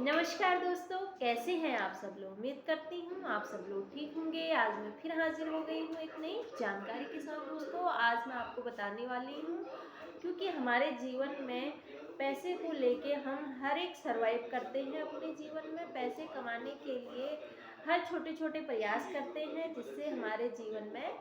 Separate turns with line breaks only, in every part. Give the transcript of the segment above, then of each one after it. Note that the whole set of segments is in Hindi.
नमस्कार दोस्तों, कैसे हैं आप सब लोग। उम्मीद करती हूँ आप सब लोग ठीक होंगे। आज मैं फिर हाजिर हो गई हूँ एक नई जानकारी के साथ। दोस्तों, आज मैं आपको बताने वाली हूँ, क्योंकि हमारे जीवन में पैसे को लेके हम हर एक सर्वाइव करते हैं। अपने जीवन में पैसे कमाने के लिए हर छोटे छोटे प्रयास करते हैं, जिससे हमारे जीवन में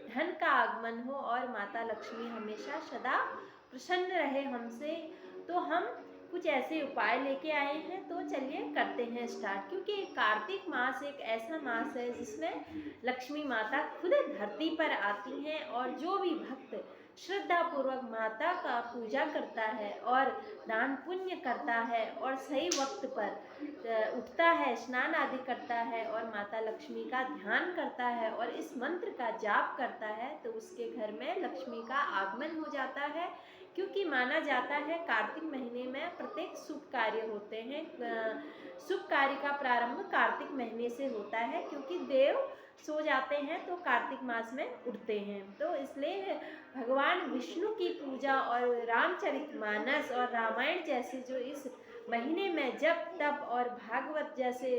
धन का आगमन हो और माता लक्ष्मी हमेशा सदा प्रसन्न रहे हमसे। तो हम कुछ ऐसे उपाय लेके आए हैं, तो चलिए करते हैं स्टार्ट। क्योंकि कार्तिक मास एक ऐसा मास है जिसमें लक्ष्मी माता खुद धरती पर आती हैं, और जो भी भक्त श्रद्धा पूर्वक माता का पूजा करता है और दान पुण्य करता है और सही वक्त पर उठता है, स्नान आदि करता है और माता लक्ष्मी का ध्यान करता है और इस मंत्र का जाप करता है, तो उसके घर में लक्ष्मी का आगमन हो जाता है। क्योंकि माना जाता है कार्तिक महीने में प्रत्येक शुभ कार्य होते हैं। शुभ कार्य का प्रारंभ कार्तिक महीने से होता है, क्योंकि देव सो जाते हैं तो कार्तिक मास में उठते हैं। तो इसलिए भगवान विष्णु की पूजा और रामचरितमानस और रामायण जैसे जो इस महीने में जप तप और भागवत जैसे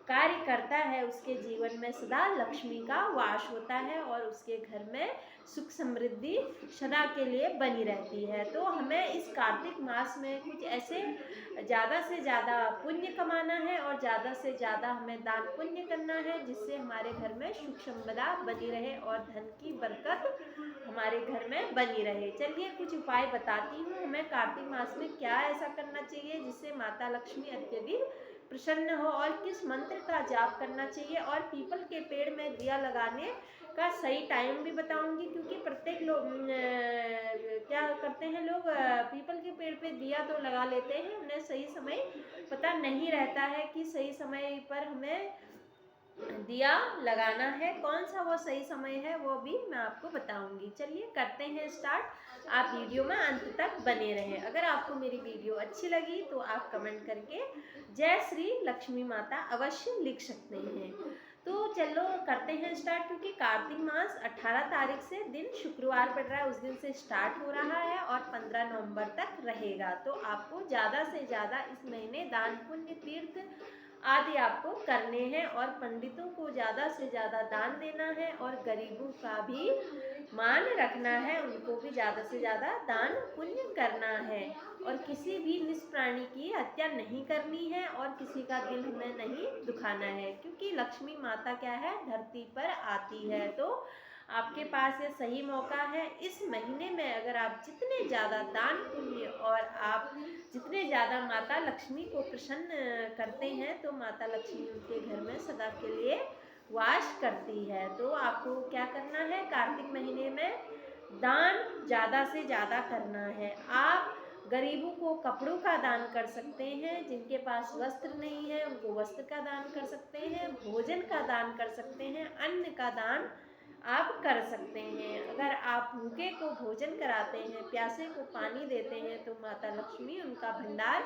कार्य करता है, उसके जीवन में सदा लक्ष्मी का वास होता है और उसके घर में सुख समृद्धि सदा के लिए बनी रहती है। तो हमें इस कार्तिक मास में कुछ ऐसे ज़्यादा से ज़्यादा पुण्य कमाना है और ज़्यादा से ज़्यादा हमें दान पुण्य करना है, जिससे हमारे घर में सुख संपदा बनी रहे और धन की बरकत हमारे घर में बनी रहे। चलिए कुछ उपाय बताती हूँ, हमें कार्तिक मास में क्या ऐसा करना चाहिए जिससे माता लक्ष्मी अत्यधिक प्रसन्न हो, और किस मंत्र का जाप करना चाहिए, और पीपल के पेड़ में दिया लगाने का सही टाइम भी बताऊंगी। क्योंकि प्रत्येक लोग क्या करते हैं, लोग पीपल के पेड़ पे दिया तो लगा लेते हैं, उन्हें सही समय पता नहीं रहता है कि सही समय पर हमें दिया लगाना है। कौन सा वो सही समय है वो भी मैं आपको बताऊंगी। चलिए करते हैं स्टार्ट। आप वीडियो में अंत तक बने रहें। अगर आपको मेरी वीडियो अच्छी लगी तो आप कमेंट करके जय श्री लक्ष्मी माता अवश्य लिख सकते हैं। तो चलो करते हैं स्टार्ट। क्योंकि कार्तिक मास 18 तारीख से दिन शुक्रवार पड़ रहा है, उस दिन से स्टार्ट हो रहा है और 15 नवंबर तक रहेगा। तो आपको ज़्यादा से ज़्यादा इस महीने दान पुण्य तीर्थ आदि आपको करने हैं, और पंडितों को ज़्यादा से ज़्यादा दान देना है और गरीबों का भी मान रखना है, उनको भी ज़्यादा से ज़्यादा दान पुण्य करना है। और किसी भी निष्प्राणी की हत्या नहीं करनी है और किसी का दिल हमें नहीं दुखाना है। क्योंकि लक्ष्मी माता क्या है, धरती पर आती है। तो आपके पास ये सही मौका है। इस महीने में अगर आप जितने ज़्यादा दान पुण्य और आप जितने ज़्यादा माता लक्ष्मी को प्रसन्न करते हैं, तो माता लक्ष्मी उनके घर में सदा के लिए वास करती है। तो आपको क्या करना है, कार्तिक महीने में दान ज़्यादा से ज़्यादा करना है। आप गरीबों को कपड़ों का दान कर सकते हैं, जिनके पास वस्त्र नहीं है उनको वस्त्र का दान कर सकते हैं, भोजन का दान कर सकते हैं, अन्न का दान आप कर सकते हैं। अगर आप भूखे को भोजन कराते हैं, प्यासे को पानी देते हैं, तो माता लक्ष्मी उनका भंडार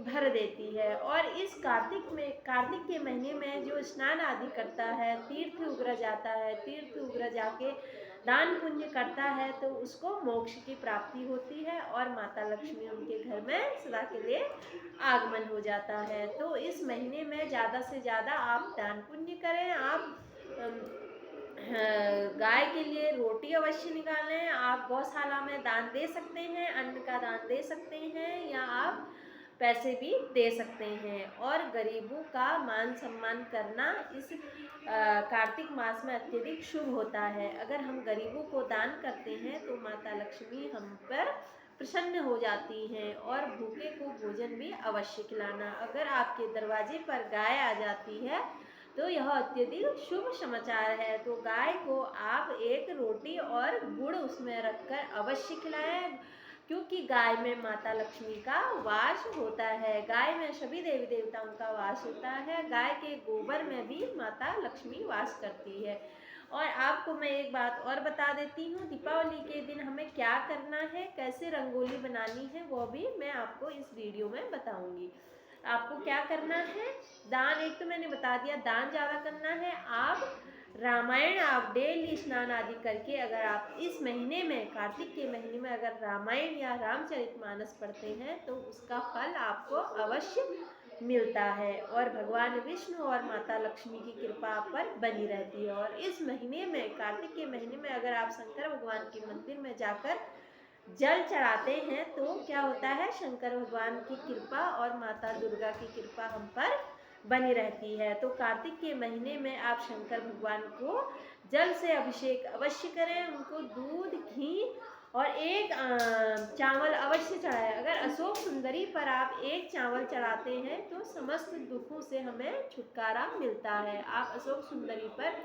भर देती है। और इस कार्तिक के महीने में जो स्नान आदि करता है, तीर्थ उग्र जाता है, तीर्थ उग्र जाके दान पुण्य करता है, तो उसको मोक्ष की प्राप्ति होती है और माता लक्ष्मी उनके घर में सदा के लिए आगमन हो जाता है। तो इस महीने में ज़्यादा से ज़्यादा आप दान पुण्य करें। आप गाय के लिए रोटी अवश्य निकालें। आप गौशाला में दान दे सकते हैं, अन्न का दान दे सकते हैं, या आप पैसे भी दे सकते हैं। और गरीबों का मान सम्मान करना इस कार्तिक मास में अत्यधिक शुभ होता है। अगर हम गरीबों को दान करते हैं तो माता लक्ष्मी हम पर प्रसन्न हो जाती हैं। और भूखे को भोजन भी अवश्य खिलाना। अगर आपके दरवाजे पर गाय आ जाती है तो यह अत्यधिक शुभ समाचार है। तो गाय को आप एक रोटी और गुड़ उसमें रखकर अवश्य खिलाएं। क्योंकि गाय में माता लक्ष्मी का वास होता है, गाय में सभी देवी देवताओं का वास होता है, गाय के गोबर में भी माता लक्ष्मी वास करती है। और आपको मैं एक बात और बता देती हूँ, दीपावली के दिन हमें क्या करना है, कैसे रंगोली बनानी है, वो भी मैं आपको इस वीडियो में बताऊंगी। आपको क्या करना है, दान एक तो मैंने बता दिया, दान ज़्यादा करना है। आप रामायण आप डेली स्नान आदि करके अगर आप इस महीने में कार्तिक के महीने में अगर रामायण या रामचरितमानस पढ़ते हैं, तो उसका फल आपको अवश्य मिलता है और भगवान विष्णु और माता लक्ष्मी की कृपा आप पर बनी रहती है। और इस महीने में, कार्तिक के महीने में, अगर आप शंकर भगवान के मंदिर में जाकर जल चढ़ाते हैं तो क्या होता है, शंकर भगवान की कृपा और माता दुर्गा की कृपा हम पर बनी रहती है। तो कार्तिक के महीने में आप शंकर भगवान को जल से अभिषेक अवश्य करें, उनको दूध, घी और एक चावल अवश्य चढ़ाएं। अगर अशोक सुंदरी पर आप एक चावल चढ़ाते हैं तो समस्त दुखों से हमें छुटकारा मिलता है। आप अशोक सुंदरी पर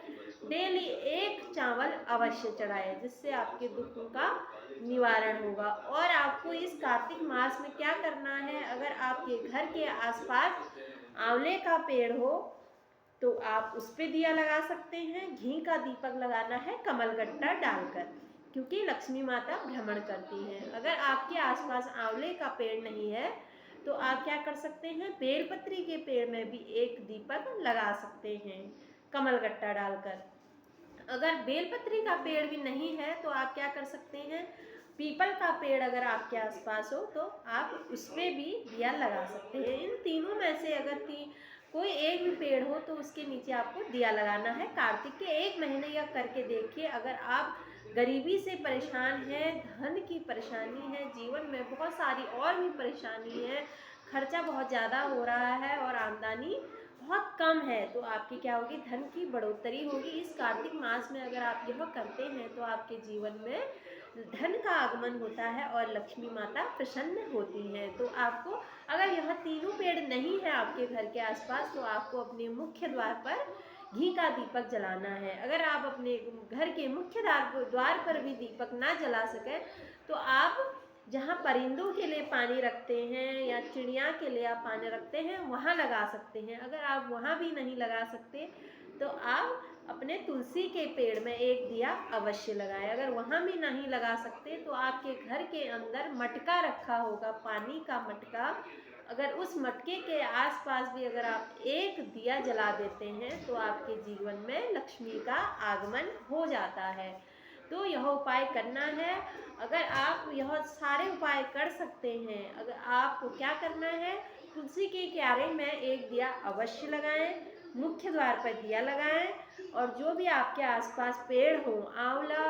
डेली एक चावल अवश्य चढ़ाएं, जिससे आपके दुखों का निवारण होगा। और आपको इस कार्तिक मास में क्या करना है, अगर आपके घर के आसपास आंवले का पेड़ हो तो आप उस पे दिया लगा सकते हैं। घी का दीपक लगाना है कमलगट्टा डालकर, क्योंकि लक्ष्मी माता भ्रमण करती हैं। अगर आपके आसपास आंवले का पेड़ नहीं है तो आप क्या कर सकते हैं, बेलपत्री के पेड़ में भी एक दीपक लगा सकते हैं कमलगट्टा डालकर। अगर बेलपत्री का पेड़ भी नहीं है तो आप क्या कर सकते हैं, पीपल का पेड़ अगर आपके आसपास हो तो आप उस पर भी दिया लगा सकते हैं। इन तीनों में से अगर कोई एक भी पेड़ हो तो उसके नीचे आपको दिया लगाना है। कार्तिक के एक महीने यह करके देखिए। अगर आप गरीबी से परेशान हैं, धन की परेशानी है, जीवन में बहुत सारी और भी परेशानी है, खर्चा बहुत ज़्यादा हो रहा है और आमदनी बहुत कम है, तो आपकी क्या होगी, धन की बढ़ोतरी होगी। इस कार्तिक मास में अगर आप यह करते हैं तो आपके जीवन में धन का आगमन होता है और लक्ष्मी माता प्रसन्न होती हैं। तो आपको, अगर यह तीनों पेड़ नहीं है आपके घर के आसपास, तो आपको अपने मुख्य द्वार पर घी का दीपक जलाना है। अगर आप अपने घर के मुख्य द्वार पर भी दीपक ना जला सके तो आप जहाँ परिंदों के लिए पानी रखते हैं या चिड़िया के लिए आप पानी रखते हैं वहाँ लगा सकते हैं। अगर आप वहाँ भी नहीं लगा सकते तो आप अपने तुलसी के पेड़ में एक दिया अवश्य लगाएं। अगर वहाँ भी नहीं लगा सकते तो आपके घर के अंदर मटका रखा होगा, पानी का मटका, अगर उस मटके के आसपास भी अगर आप एक दिया जला देते हैं तो आपके जीवन में लक्ष्मी का आगमन हो जाता है। तो यह उपाय करना है। अगर आप यह सारे उपाय कर सकते हैं, अगर आपको क्या करना है, तुलसी के क्यारे में एक दिया अवश्य लगाएं, मुख्य द्वार पर दिया लगाएं, और जो भी आपके आसपास पेड़ हो, आंवला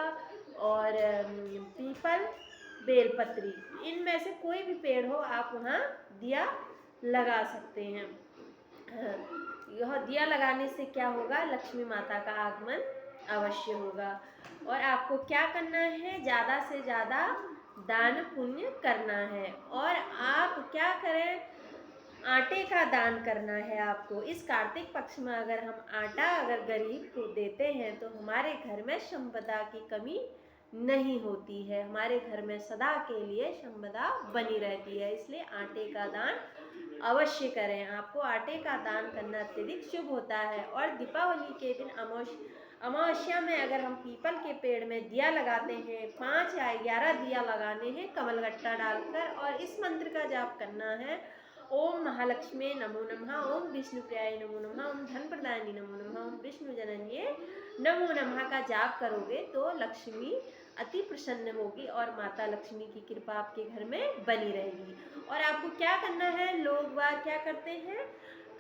और पीपल, बेलपत्री, इनमें से कोई भी पेड़ हो आप वहाँ दिया लगा सकते हैं। यह दिया लगाने से क्या होगा, लक्ष्मी माता का आगमन अवश्य होगा। और आपको क्या करना है, ज़्यादा से ज़्यादा दान पुण्य करना है। और आप क्या करें, आटे का दान करना है आपको। इस कार्तिक पक्ष में अगर हम आटा अगर गरीब को देते हैं तो हमारे घर में संपदा की कमी नहीं होती है, हमारे घर में सदा के लिए संपदा बनी रहती है। इसलिए आटे का दान अवश्य करें। आपको आटे का दान करना अत्यधिक शुभ होता है। और दीपावली के दिन अमावस्या में अगर हम पीपल के पेड़ में दिया लगाते हैं, 5 या 11 दिया लगाने हैं कमलगट्टा डालकर, और इस मंत्र का जाप करना है, ओम महालक्ष्मी नमो नमः, ओम विष्णुप्रियाय नमो नमः, ओम धन प्रदायिनी नमो नमः, ओम विष्णु जनन्ये नमो नमः का जाप करोगे तो लक्ष्मी अति प्रसन्न होगी और माता लक्ष्मी की कृपा आपके घर में बनी रहेगी। और आपको क्या करना है, लोग बाग क्या करते हैं,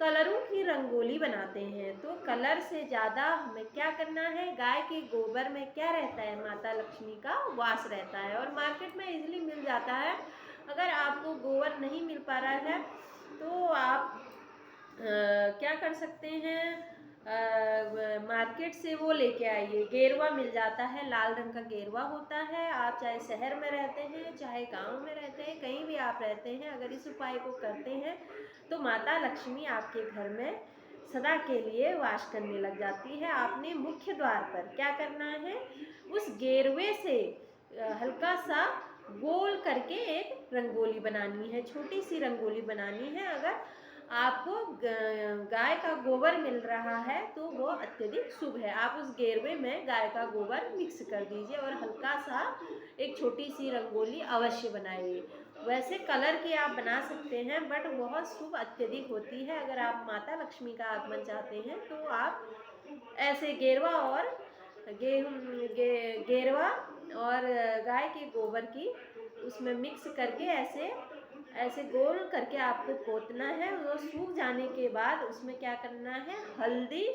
कलरों की रंगोली बनाते हैं। तो कलर से ज़्यादा हमें क्या करना है, गाय के गोबर में क्या रहता है, माता लक्ष्मी का वास रहता है और मार्केट में इजीली मिल जाता है। अगर आपको गोबर नहीं मिल पा रहा है तो आप क्या कर सकते हैं, मार्केट से वो लेके आइए, गेरुआ मिल जाता है, लाल रंग का गेरुआ होता है। आप चाहे शहर में रहते हैं चाहे गांव में रहते हैं, कहीं भी आप रहते हैं, अगर इस उपाय को करते हैं तो माता लक्ष्मी आपके घर में सदा के लिए वास करने लग जाती है। आपने मुख्य द्वार पर क्या करना है, उस गेरुए से हल्का सा गोल करके एक रंगोली बनानी है, छोटी सी रंगोली बनानी है। अगर आपको गाय का गोबर मिल रहा है तो वो अत्यधिक शुभ है। आप उस गेरुए में गाय का गोबर मिक्स कर दीजिए और हल्का सा एक छोटी सी रंगोली अवश्य बनाइए। वैसे कलर की आप बना सकते हैं बट बहुत शुभ अत्यधिक होती है। अगर आप माता लक्ष्मी का आगमन चाहते हैं तो आप ऐसे गेरुआ और गेरुआ और गाय के गोबर की उसमें मिक्स करके ऐसे ऐसे गोल करके आपको पोतना है। वो सूख जाने के बाद उसमें क्या करना है, हल्दी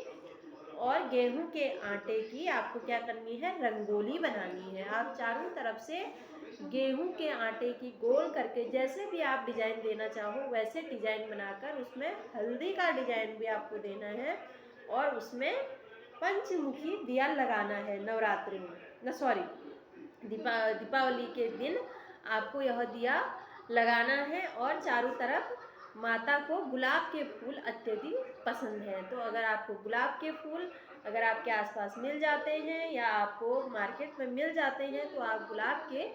और गेहूं के आटे की आपको क्या करनी है, रंगोली बनानी है। आप चारों तरफ से गेहूं के आटे की गोल करके जैसे भी आप डिजाइन देना चाहो वैसे डिजाइन बनाकर उसमें हल्दी का डिजाइन भी आपको देना है और उसमें पंचमुखी दिया लगाना है नवरात्रि में, न सॉरी दीपावली के दिन आपको यह दिया लगाना है। और चारों तरफ माता को गुलाब के फूल अत्यधिक पसंद है, तो अगर आपको गुलाब के फूल अगर आपके आसपास मिल जाते हैं या आपको मार्केट में मिल जाते हैं तो आप गुलाब के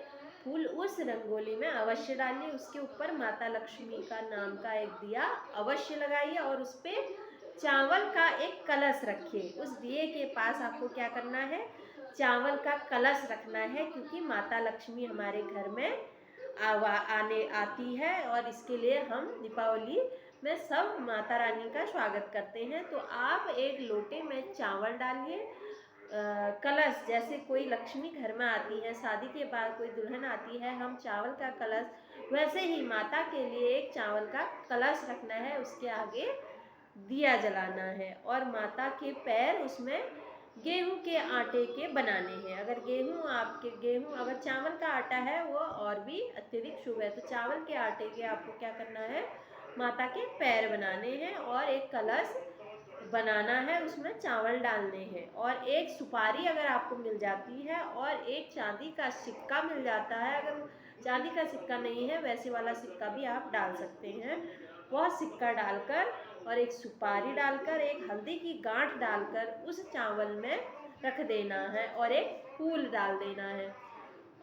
फूल उस रंगोली में अवश्य डालिए। उसके ऊपर माता लक्ष्मी का नाम का एक दिया अवश्य लगाइए और उस पर चावल का एक कलश रखिए। उस दिए के पास आपको क्या करना है, चावल का कलश रखना है, क्योंकि माता लक्ष्मी हमारे घर में आने आती है और इसके लिए हम दीपावली में सब माता रानी का स्वागत करते हैं। तो आप एक लोटे में चावल डालिए, कलश जैसे कोई लक्ष्मी घर में आती है, शादी के बाद कोई दुल्हन आती है, हम चावल का कलश वैसे ही माता के लिए एक चावल का कलश रखना है, उसके आगे दिया जलाना है और माता के पैर उसमें गेहूं के आटे के बनाने हैं। अगर गेहूं अगर चावल का आटा है वो और भी अत्यधिक शुभ है। तो चावल के आटे के आपको क्या करना है, माता के पैर बनाने हैं और एक कलश बनाना है, उसमें चावल डालने हैं और एक सुपारी अगर आपको मिल जाती है और एक चांदी का सिक्का मिल जाता है, अगर चांदी का सिक्का नहीं है वैसे वाला सिक्का भी आप डाल सकते हैं। वह सिक्का डालकर और एक सुपारी डालकर एक हल्दी की गांठ डालकर उस चावल में रख देना है और एक फूल डाल देना है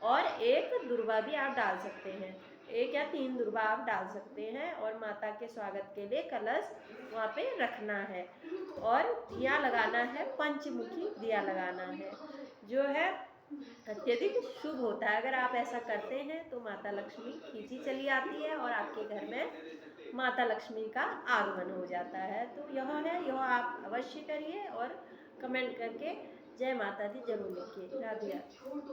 और एक दुर्वा भी आप डाल सकते हैं, 1 या 3 दुर्वा आप डाल सकते हैं और माता के स्वागत के लिए कलश वहाँ पे रखना है और दिया लगाना है, पंचमुखी दिया लगाना है जो है अत्यधिक शुभ होता है। अगर आप ऐसा करते हैं तो माता लक्ष्मी खींची चली आती है और आपके घर में माता लक्ष्मी का आगमन हो जाता है। तो यह है, यह आप अवश्य करिए और कमेंट करके जय माता दी जरूर लिखिए। राधे राधे।